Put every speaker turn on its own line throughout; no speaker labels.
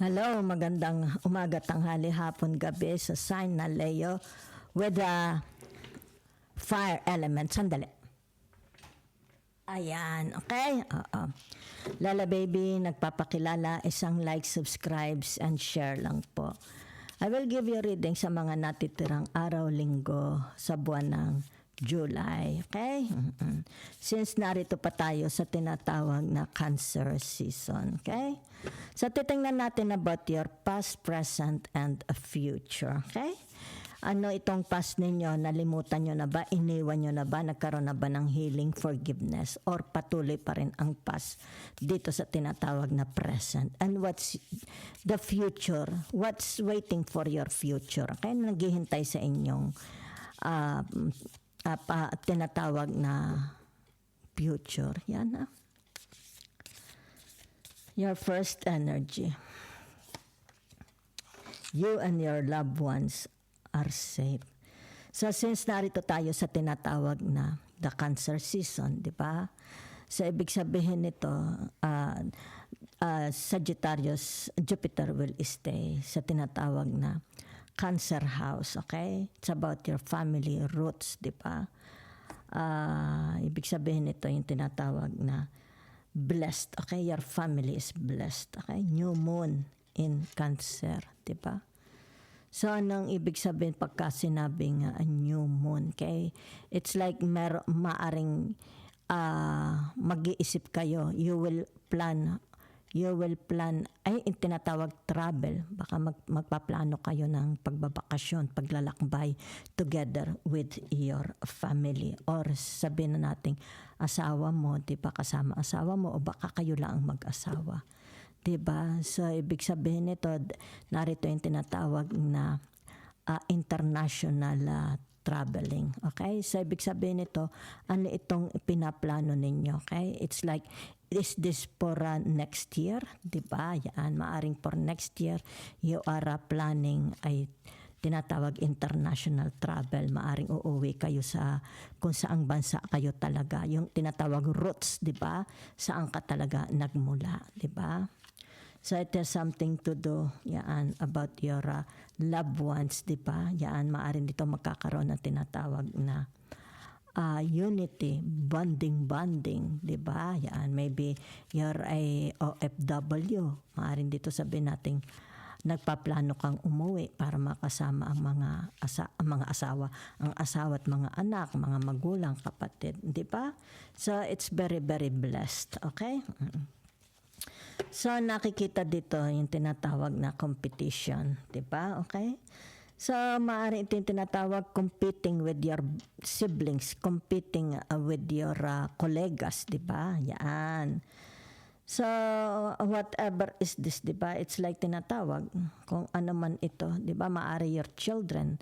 Hello, magandang umaga, tanghali, hapon, gabi sa sign na Leo with the fire element. Sandali. Ayan, okay? Oo. Lala Baby, nagpapakilala, isang like, subscribes, and share lang po. I will give you reading sa mga natitirang araw, linggo sa buwan ng July. Okay? Since narito pa tayo sa tinatawag na Cancer season. Okay? So titingnan natin about your past, present, and future. Okay? Ano itong past ninyo? Nalimutan nyo na ba? Iniwan nyo na ba? Nagkaroon na ba ng healing, forgiveness? Or patuloy pa rin ang past dito sa tinatawag na present? And what's the future? What's waiting for your future? Okay? Naghihintay sa inyong tinatawag na future. Yan. Your first energy. You and your loved ones are safe. So since narito tayo sa tinatawag na the Cancer season, di ba? So ibig sabihin nito, Sagittarius, Jupiter will stay sa tinatawag na Cancer house, okay? It's about your family roots, di ba? Ibig sabihin nito yung tinatawag na blessed, okay? Your family is blessed, okay? New moon in Cancer, di ba? So, anong ibig sabihin pagka sinabing new moon, okay? It's like maaring mag-iisip kayo. You will plan, ay tinatawag travel. Baka magpaplano kayo ng pagbabakasyon, paglalakbay together with your family. Or sabihin na natin, asawa mo, di ba kasama asawa mo, o baka kayo lang ang mag-asawa. Diba? So, ibig sabihin nito, narito yung tinatawag na international traveling. Okay? So, ibig sabihin nito, ano itong pinaplano ninyo? Okay? It's like, is this for next year? Diba? Yan, maaring for next year, you are planning ay tinatawag international travel. Maaring uuwi kayo sa kung saang bansa kayo talaga. Yung tinatawag roots, diba? Saan ka talaga nagmula, diba? So it has something to do yan about your loved ones, di ba? Yan, maaaring dito magkakaroon ng tinatawag na unity, bonding, di ba? Yan, maybe you're a OFW. Maaaring dito sabihin natin nagpaplano kang umuwi para makasama ang mga asawa at mga anak, mga magulang, kapatid, di ba? So it's very, very blessed, okay? So, nakikita dito yung tinatawag na competition. Diba? Okay? So, maaari ito yung tinatawag competing with your siblings, competing with your colleagues. Diba? Yan. So, whatever is this, diba? It's like tinatawag kung ano man ito. Diba? Maaari your children,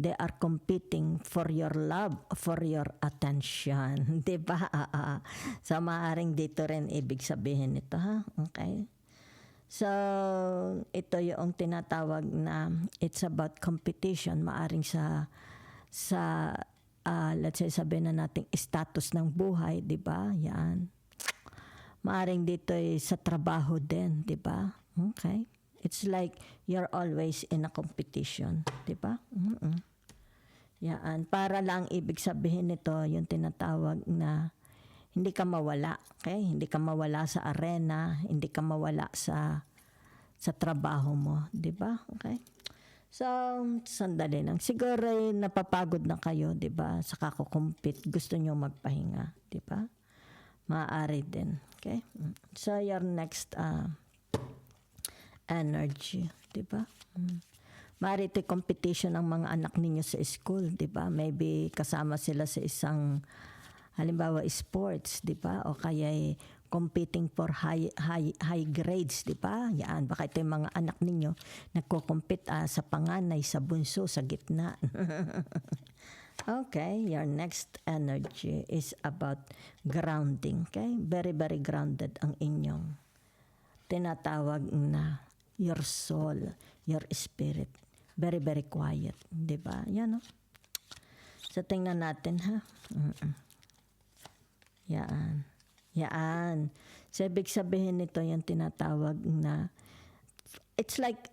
they are competing for your love, for your attention. Diba? So, maaaring dito rin ibig sabihin nito, ha? Okay? So, ito yung tinatawag na it's about competition. Maaring sa let's say sabihin na natin status ng buhay, diba? Yan. Maaring dito sa trabaho din, diba? Okay? It's like you're always in a competition, diba? Yan. Para lang ibig sabihin nito yung tinatawag na hindi ka mawala. Okay? Hindi ka mawala sa arena, hindi ka mawala sa trabaho mo. Diba? Okay? So, sandali lang. Siguro napapagod na kayo, diba? Sa kakukumpit. Gusto nyo magpahinga. Diba? Maaari din. Okay? So, your next energy. Diba? Maaari ito competition ng mga anak ninyo sa school, di ba? Maybe kasama sila sa isang, halimbawa, sports, di ba? O kaya competing for high grades, di ba? Yan, baka ito yung mga anak ninyo nagko-compete sa panganay, sa bunso, sa gitna. Okay, your next energy is about grounding, okay? Very, very grounded ang inyong tinatawag na your soul, your spirit. Very, very quiet. Diba? Yan, no? So, tingnan natin, ha? Yan. So, ibig sabihin nito yung tinatawag na it's like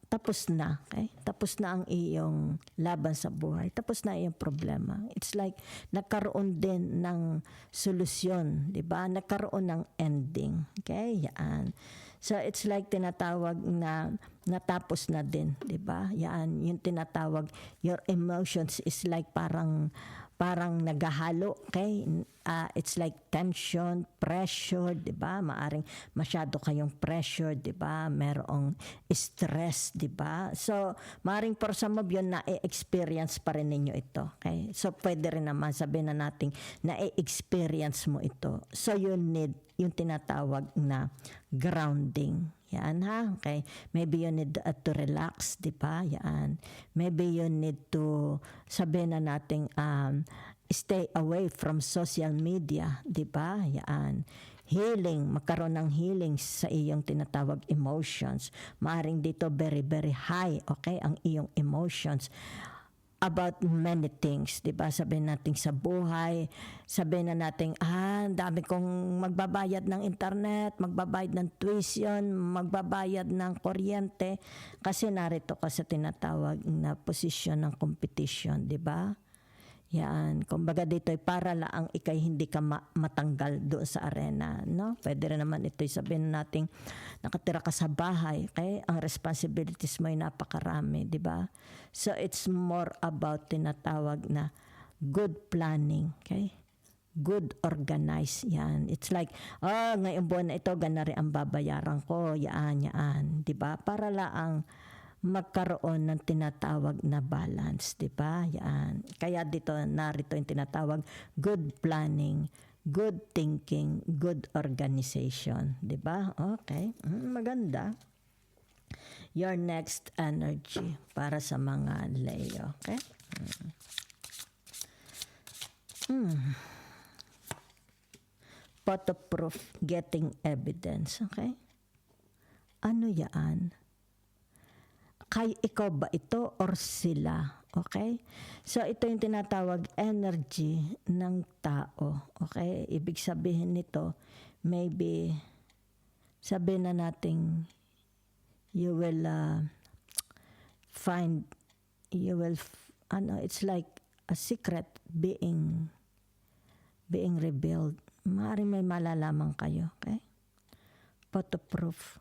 tapos na, okay? Tapos na ang iyong laban sa buhay. Tapos na iyong problema. It's like nagkaroon din ng solusyon, 'di ba? Nagkaroon ng ending. Okay? Yan. So it's like tinatawag na natapos na din, 'di ba? Yan, yung tinatawag your emotions is like parang naghahalo, okay? It's like tension, pressure, 'di ba? Maaring masyado kayong pressure, 'di ba? Merong stress, 'di ba? So, maaring for some of you na-experience pa rin ninyo ito, okay? So, pwede rin naman sabihin na nating na-experience mo ito. So, you need yung tinatawag na grounding. Yan ha, okay? Maybe you need to relax, di ba? Yan. Maybe you need to sabihin na nating stay away from social media, di ba? Yan. Healing, magkaroon ng healing sa iyong tinatawag emotions. Maaring dito very, very high, okay? Ang iyong emotions about many things, 'di ba? Sabihin natin sa buhay, sabihin na natin, dami kong magbabayad ng internet, magbabayad ng tuition, magbabayad ng kuryente kasi narito ka sa tinatawag na posisyon ng competition, 'di ba? Yan, kumbaga dito ay para lang ikay hindi ka matanggal doon sa arena, no? Pwede rin naman ito sabihin nating nakatira ka sa bahay, okay? Ang responsibilities mo ay napakarami, di ba? So it's more about tinatawag na good planning, okay? Good organized, yan. It's like, ngayong buwan na ito, gana rin ang babayaran ko, yan, di ba? Para lang magkaroon ng tinatawag na balance, di ba? Yan. Kaya dito, narito yung tinatawag good planning, good thinking, good organization, di ba? Okay, maganda. Your next energy para sa mga Leo, okay? Photo proof, getting evidence, okay? Ano yan? Kay ikaw ba ito or sila? Okay? So, ito yung tinatawag energy ng tao. Okay? Ibig sabihin nito, maybe, sabihin na natin, you will it's like a secret being revealed. Maaaring may malalaman kayo. Okay? Photo proof.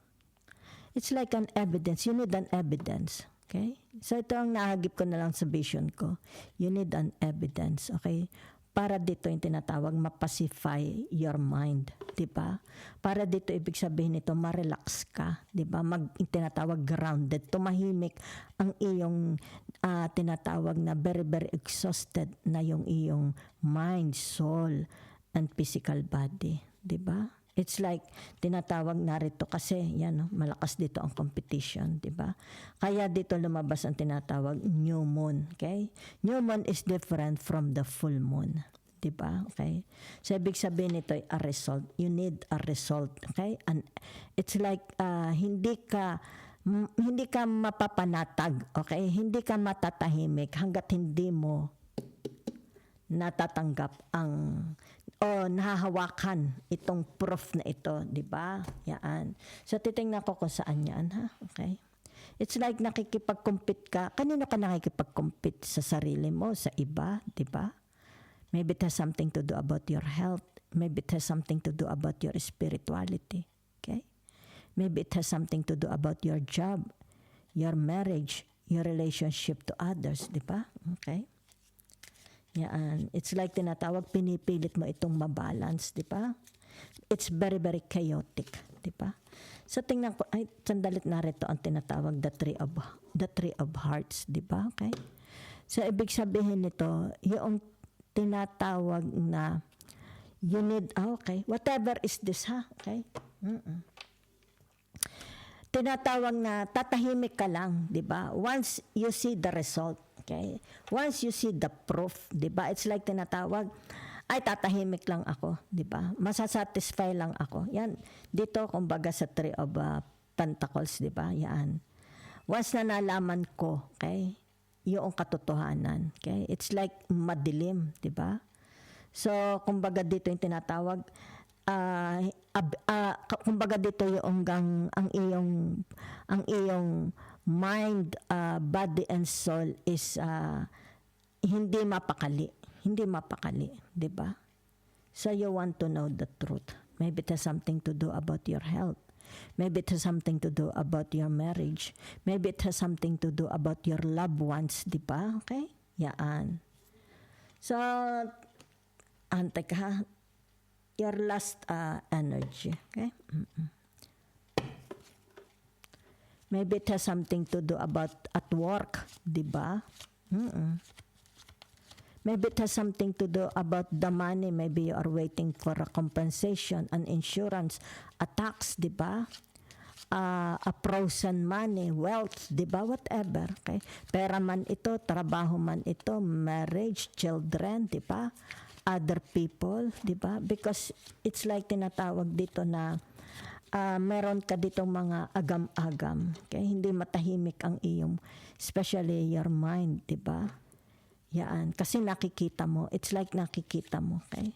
It's like an evidence. You need an evidence. Okay? So ito ang nahagip ko na lang sa vision ko. You need an evidence. Okay? Para dito yung tinatawag mapacify your mind. Diba? Para dito ibig sabihin nito ma-relax ka. Diba? Tinatawag grounded. Tumahimik ang iyong tinatawag na very, very exhausted na yung iyong mind, soul, and physical body. Diba? It's like, tinatawag narito kasi, yan, malakas dito ang competition, di ba? Kaya dito lumabas ang tinatawag new moon, okay? New moon is different from the full moon, di ba? Okay? So, ibig sabihin nito ay a result. You need a result, okay? And it's like, hindi ka mapapanatag, okay? Hindi ka matatahimik hanggat hindi mo natatanggap nahahawakan itong proof na ito, di ba? Yan. So, titingnan ko kung saan yan, ha? Okay? It's like nakikipag-compete ka. Kanino ka nakikipag-compete? Sa sarili mo, sa iba, di ba? Maybe it has something to do about your health. Maybe it has something to do about your spirituality. Okay? Maybe it has something to do about your job, your marriage, your relationship to others, di ba? Okay? Yan. It's like tinatawag, pinipilit mo itong mabalance, di ba? It's very, very chaotic, di ba? So tingnan ko, sandalit narito ang tinatawag the three of hearts, di ba? Okay? So ibig sabihin nito, yung tinatawag na you need, okay, whatever is this, ha? Okay? Tinatawag na tatahimik ka lang, di ba? Once you see the result, okay? Once you see the proof, di ba? It's like tinatawag, tatahimik lang ako, di ba? Masasatisfy lang ako. Yan, dito kumbaga sa Three of Pentacles, di ba? Yan. Once na nalaman ko, okay? Yung katotohanan, okay? It's like madilim, di ba? So, kumbaga dito yung tinatawag, kumbaga dito yung ang iyong mind, body and soul is hindi mapakali, 'di ba? So you want to know the truth. Maybe it has something to do about your health. Maybe it has something to do about your marriage. Maybe it has something to do about your loved ones, 'di ba? Okay? Yan. So antay ka ha? Your last energy, okay? Maybe it has something to do about at work, di ba? Maybe it has something to do about the money. Maybe you are waiting for a compensation, an insurance, a tax, di ba? A frozen money, wealth, di ba? Whatever, okay? Pera man ito, trabaho man ito, marriage, children, di ba? Other people, di ba? Because it's like tinatawag dito na meron ka ditong mga agam-agam. Okay? Hindi matahimik ang iyong, especially your mind, di ba? Yan. Kasi nakikita mo. It's like nakikita mo. Okay?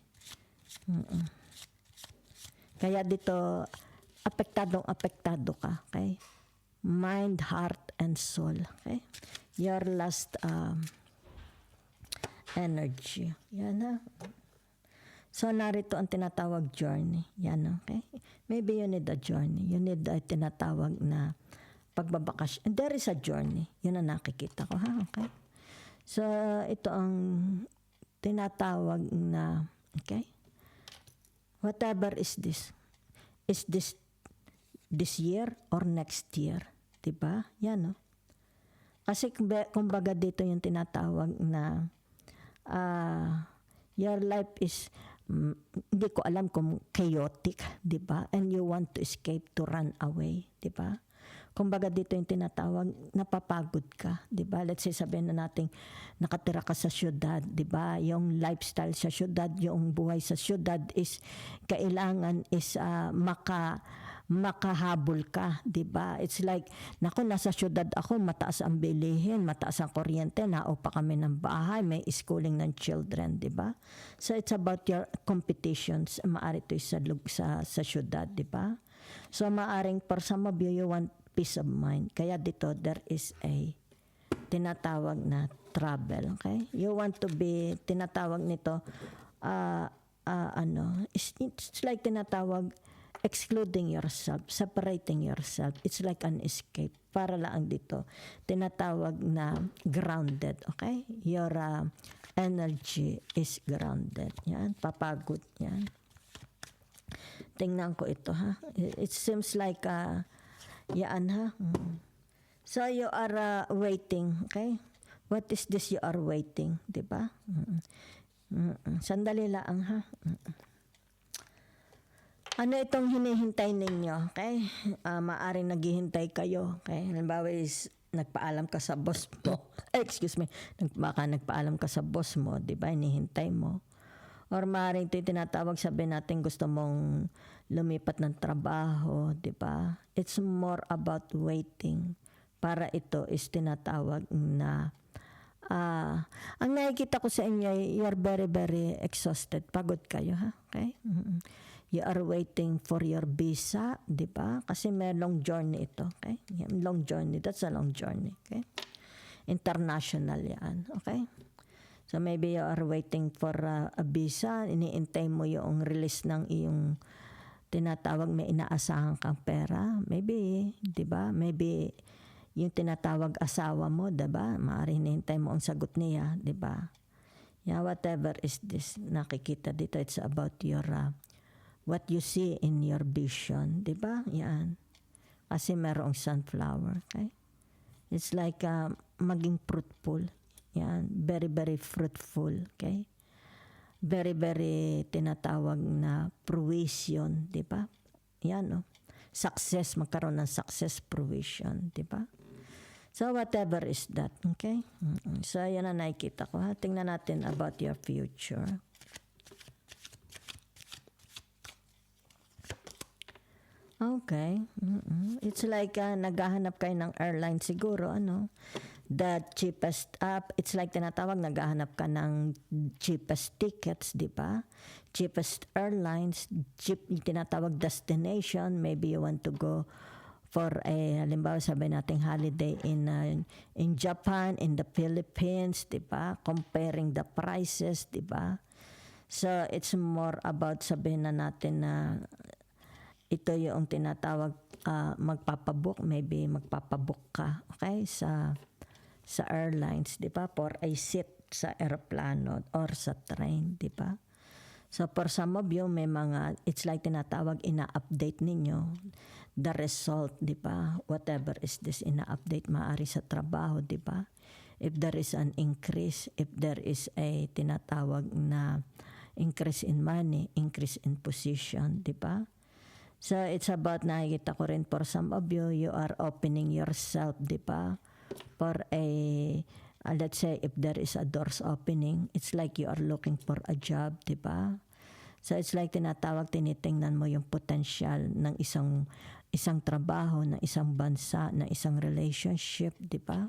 Kaya dito, apektado ka. Okay? Mind, heart, and soul. Okay? Your last energy. Yan ha. So, narito ang tinatawag journey. Yan, okay? Maybe you need a journey. You need a tinatawag na pagbabakasyon. And there is a journey. Yun ang nakikita ko, ha? Okay? So, ito ang tinatawag na, okay? Whatever is this? Is this year or next year? Diba? Yan, no? Kasi kumbaga dito yung tinatawag na your life is hindi ko alam kung chaotic, di ba? And you want to escape, to run away, di ba? Kumbaga dito yung tinatawag, napapagod ka, di ba? Let's say sabihin na natin, nakatira ka sa syudad, di ba? Yung lifestyle sa syudad, yung buhay sa syudad is, kailangan is makahabol ka, 'di ba? It's like, nako, nasa syudad ako, mataas ang bilihin, mataas ang kuryente, naupa kami ng bahay, may schooling ng children, 'di ba? So it's about your competitions, maari ito sa syudad, 'di ba? So maaring for some of you, you want peace of mind. Kaya dito there is a tinatawag na travel, okay? You want to be, tinatawag nito it's like tinatawag excluding yourself, separating yourself. It's like an escape. Para lang dito, tinatawag na grounded, okay? Your energy is grounded. Yan, papagod yan. Tingnan ko ito, ha? It seems like, yan, ha? So, you are waiting, okay? What is this you are waiting, di ba? Sandali lang, ha? Ano itong hinihintay ninyo? Okay? Maaring naghihintay kayo. Okay? Halimbawa is nagpaalam ka sa boss mo. Baka nagpaalam ka sa boss mo, di ba? Hinihintay mo. Or maaring ito tinatawag, sabihin natin gusto mong lumipat ng trabaho, di ba? It's more about waiting. Para ito is tinatawag na ang nakikita ko sa inyo, you're very, very exhausted. Pagod kayo, ha? Okay? You are waiting for your visa, di ba? Kasi may long journey ito, okay? Long journey, that's a long journey, okay? International yan, okay? So maybe you are waiting for a visa, iniintay mo yung release ng iyong tinatawag, may inaasahan kang pera. Maybe, di ba? Maybe yung tinatawag asawa mo, di ba? Maaari hinihintay mo ang sagot niya, di ba? Yeah, whatever is this, nakikita dito, it's about your what you see in your vision, di ba? Yan. Kasi merong sunflower, okay? It's like maging fruitful. Yan. Very, very fruitful, okay? Very, very tinatawag na fruition, di ba? Yan, no? Success, magkaroon ng success fruition, di ba? So, whatever is that, okay? So, yan na nakikita ko, ha? Tingnan natin about your future. Okay. It's like naghahanap kayo ng airline siguro, ano. the cheapest it's like tinatawag, naghahanap ka ng cheapest tickets, di ba? Cheapest airlines, cheap, tinatawag destination, maybe you want to go for a, halimbawa sabi nating holiday in Japan, in the Philippines, di ba? Comparing the prices, di ba? So it's more about sabihin na natin na ito yung tinatawag magpapabook, maybe magpapabook ka, okay, sa airlines, di ba? For a seat sa eroplano or sa train, di ba? So for some of you, may mga, it's like tinatawag, ina-update ninyo the result, di ba? Whatever is this, ina-update maari sa trabaho, di ba? If there is an increase, if there is a tinatawag na increase in money, increase in position, di ba? So it's about, nakikita ko rin for some of you, you are opening yourself, di ba? For a, let's say, if there is a doors opening, it's like you are looking for a job, di ba? So it's like tinatawag, tinitingnan mo yung potential ng isang trabaho, ng isang bansa, ng isang relationship, di ba?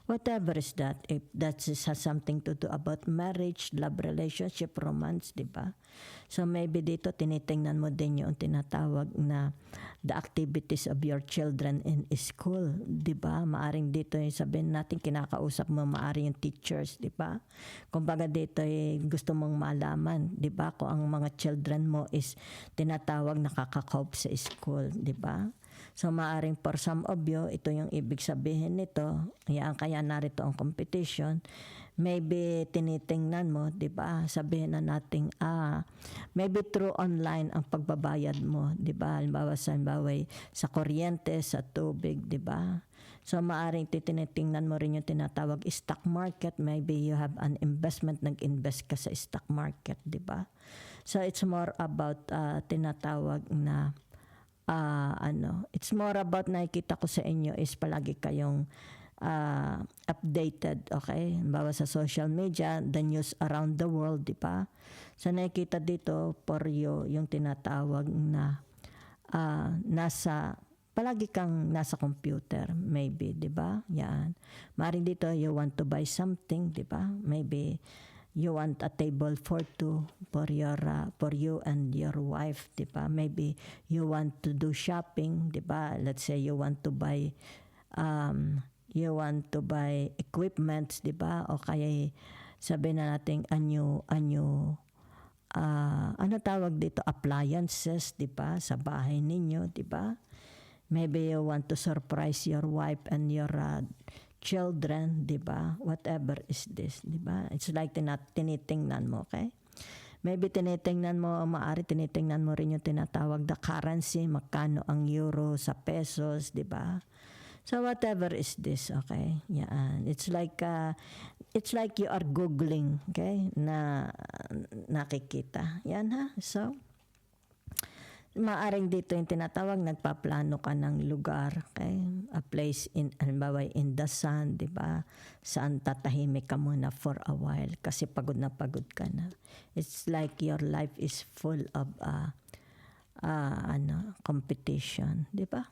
Whatever is that, if that has something to do about marriage, love relationship, romance, di ba? So maybe dito tinitingnan mo din yung tinatawag na the activities of your children in school, di ba? Maaring dito yung sabihin natin, kinakausap mo maaring yung teachers, di ba? Kumbaga dito gusto mong malaman, di ba? Kung ang mga children mo is tinatawag nakaka-cope sa school, di ba? So maaring for some of you, ito yung ibig sabihin nito, kaya narito ang competition. Maybe tinitingnan mo, di ba? Sabihin na natin, maybe through online ang pagbabayad mo, di ba? Halimbawa sa kuryente, sa tubig, di ba? So maaring tinitingnan mo rin yung tinatawag stock market. Maybe you have an investment, nag-invest ka sa stock market, di ba? So it's more about tinatawag na it's more about, nakikita ko sa inyo is palagi kayong updated, okay? Bawa sa social media, the news around the world, di ba? So nakikita dito for you yung tinatawag na palagi kang nasa computer, maybe, di ba? Yan. Maring dito, you want to buy something, di ba? Maybe you want a table for two for you and your wife, di ba? Maybe you want to do shopping, di ba? Let's say you want to buy equipments, di ba? O kaya sabihin na natin ano tawag dito, appliances, di ba? Sa bahay ninyo, di ba? Maybe you want to surprise your wife and your children, di ba? Whatever is this, di ba? It's like tinitingnan mo, okay? Maybe tinitingnan mo rin yung tinatawag the currency, magkano ang euro sa pesos, di ba? So whatever is this, okay? Yan. It's like you are googling, okay? Na nakikita. Yan ha. So maaring dito yung tinatawag, nagpaplano ka ng lugar, okay? A place halimbawa in the sun, di ba? Saan tatahimik ka muna for a while kasi pagod ka na. It's like your life is full of competition, di ba?